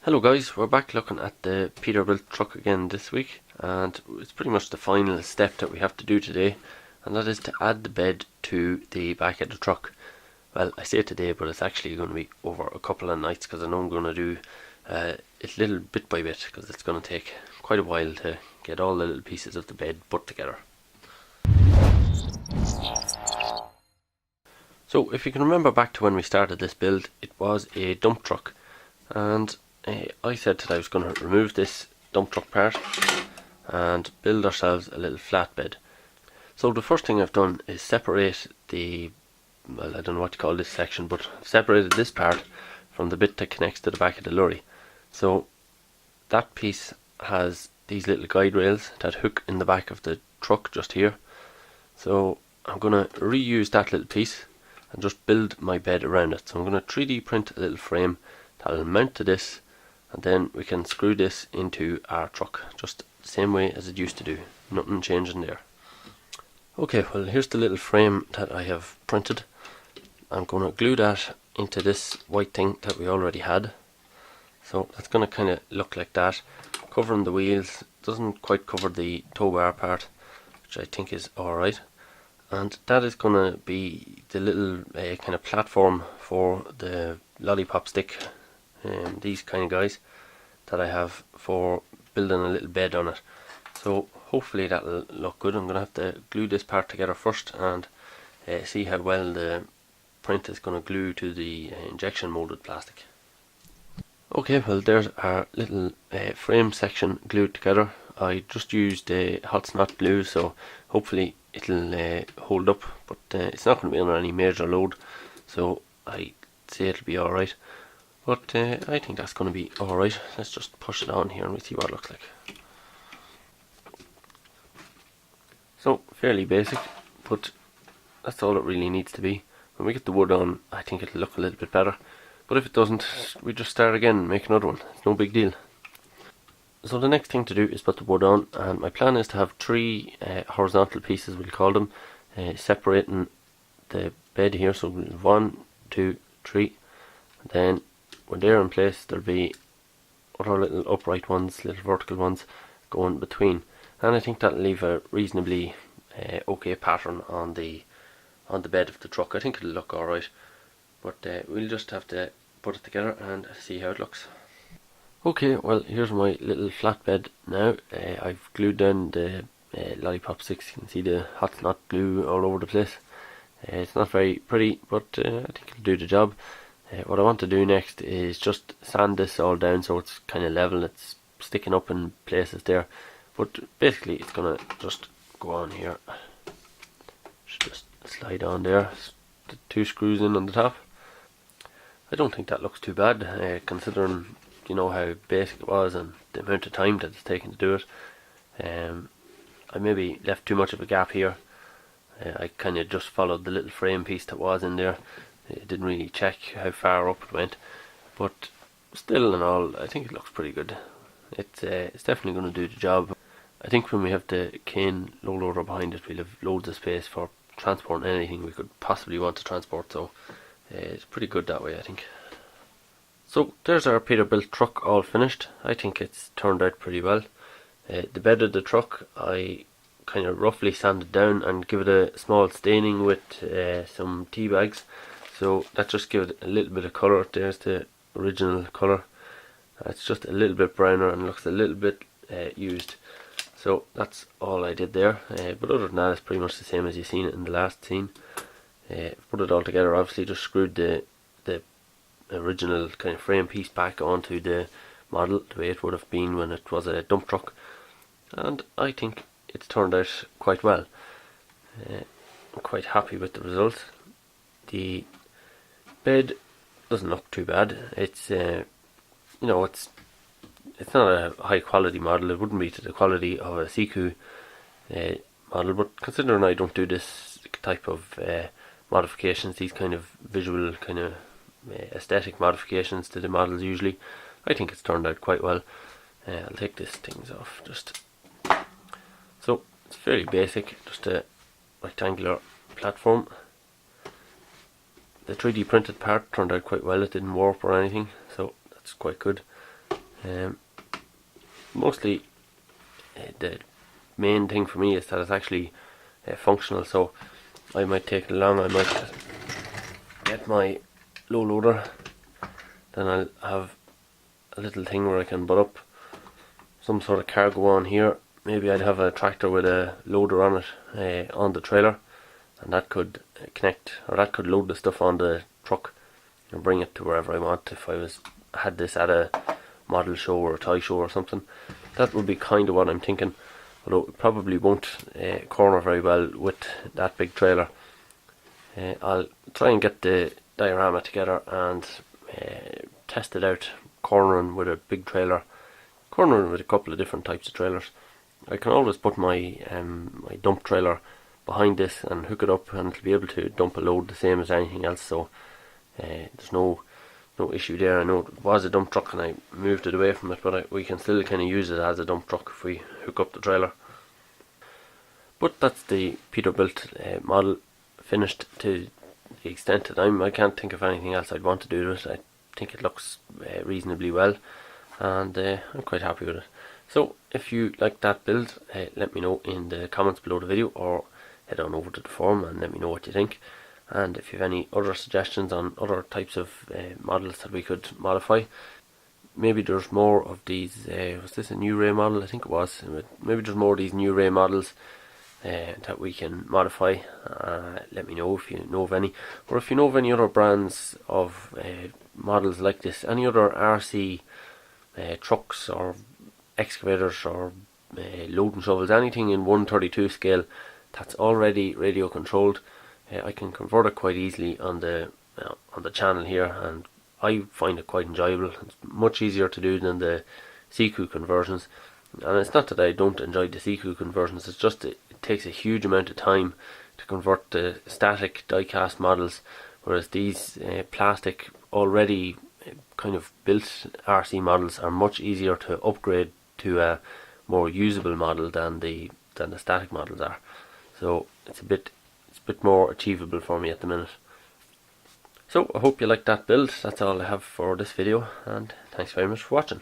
Hello guys, we're back looking at the Peterbilt truck again this week, and it's pretty much the final step that we have to do today, and that is to add the bed to the back of the truck. Well, I say today, but it's actually going to be over a couple of nights, because I know I'm going to do it little bit by bit, because it's going to take quite a while to get all the little pieces of the bed put together. So if you can remember back to when we started this build, it was a dump truck, and I said that I was going to remove this dump truck part and build ourselves a little flatbed. So the first thing I've done is separate the, well, I don't know what to call this section, but I've separated this part from the bit that connects to the back of the lorry. So that piece has these little guide rails that hook in the back of the truck just here. So I'm going to reuse that little piece and just build my bed around it. So I'm going to 3D print a little frame that'll mount to this, and then we can screw this into our truck just the same way as it used to do. Nothing changing there. Okay, well, here's the little frame that I have printed. I'm going to glue that into this white thing that we already had. So that's going to kind of look like that, covering the wheels. Doesn't quite cover the tow bar part, which I think is alright. And that is going to be the little kind of platform for the lollipop stick, these kind of guys that I have for building a little bed on it. So hopefully that'll look good. I'm going to have to glue this part together first and see how well the print is going to glue to the injection molded plastic. Okay, well, there's our little frame section glued together. I just used hot snot glue, so hopefully it'll hold up, but it's not going to be under any major load, so I say it'll be alright. But I think that's going to be alright. Let's just push it on here and we see what it looks like. So fairly basic, but that's all it really needs to be. When we get the wood on, I think it'll look a little bit better, but if it doesn't, we just start again and make another one. It's no big deal. So the next thing to do is put the wood on, and my plan is to have three horizontal pieces, we'll call them, separating the bed here. So 1, 2, 3, and then when they're in place there'll be other little upright ones, little vertical ones going between, and I think that'll leave a reasonably okay pattern on the bed of the truck. I think it'll look alright, but we'll just have to put it together and see how it looks. Okay, well, here's my little flatbed now. I've glued down the lollipop sticks. You can see the hot snot glue all over the place. It's not very pretty, but I think it'll do the job. What I want to do next is just sand this all down so it's kind of level. It's sticking up in places there, but basically it's gonna just go on here. Should just slide on there. The 2 screws in on the top. I don't think that looks too bad, considering you know how basic it was and the amount of time that it's taken to do it. I maybe left too much of a gap here. I kind of just followed the little frame piece that was in there. I didn't really check how far up it went, but still and all, I think it looks pretty good. It's definitely going to do the job. I think when we have the cane low loader behind it, we'll have loads of space for transporting anything we could possibly want to transport, so it's pretty good that way, I think. So there's our Peterbilt truck all finished. I think it's turned out pretty well. The bed of the truck I kind of roughly sanded down and give it a small staining with some tea bags, so that just gives it a little bit of colour. There's the original colour. It's just a little bit browner and looks a little bit used. So that's all I did there, but other than that it's pretty much the same as you've seen it in the last scene. Put it all together, obviously just screwed the original kind of frame piece back onto the model the way it would have been when it was a dump truck, and I think it's turned out quite well. I'm quite happy with the result. The bed doesn't look too bad. It's you know, it's not a high quality model. It wouldn't be to the quality of a Siku model, but considering I don't do this type of modifications, these kind of visual kind of aesthetic modifications to the models usually, I think it's turned out quite well. I'll take these things off just. So it's fairly basic, just a rectangular platform. The 3D printed part turned out quite well. It didn't warp or anything, so that's quite good. Mostly the main thing for me is that it's actually functional, so I might take it along. I might get my low loader, then I'll have a little thing where I can put up some sort of cargo on here. Maybe I'd have a tractor with a loader on it on the trailer, and that could connect, or that could load the stuff on the truck and bring it to wherever I want. If I had this at a model show or a toy show or something, that would be kind of what I'm thinking. Although it probably won't corner very well with that big trailer. I'll try and get the diorama together and test it out, cornering with a big trailer, cornering with a couple of different types of trailers. I can always put my my dump trailer behind this and hook it up, and it'll be able to dump a load the same as anything else, so there's no issue there. I know it was a dump truck and I moved it away from it, but we can still kind of use it as a dump truck if we hook up the trailer. But that's the Peterbilt model finished to the extent that I can't think of anything else I'd want to do with it. I think it looks reasonably well, and I'm quite happy with it. So if you like that build, let me know in the comments below the video, or head on over to the forum and let me know what you think. And if you have any other suggestions on other types of models that we could modify, maybe there's more of these, was this a New Ray model? I think it was. Maybe there's more of these New Ray models that we can modify. Let me know if you know of any, or if you know of any other brands of models like this, any other RC trucks or excavators or loading shovels, anything in 1/32 scale that's already radio controlled. I can convert it quite easily on the channel here, and I find it quite enjoyable. It's much easier to do than the CQ conversions, and it's not that I don't enjoy the CQ conversions, it's just it takes a huge amount of time to convert the static die-cast models, whereas these plastic already kind of built RC models are much easier to upgrade to a more usable model than the static models are. So it's a bit more achievable for me at the minute. So I hope you liked that build. That's all I have for this video, and thanks very much for watching.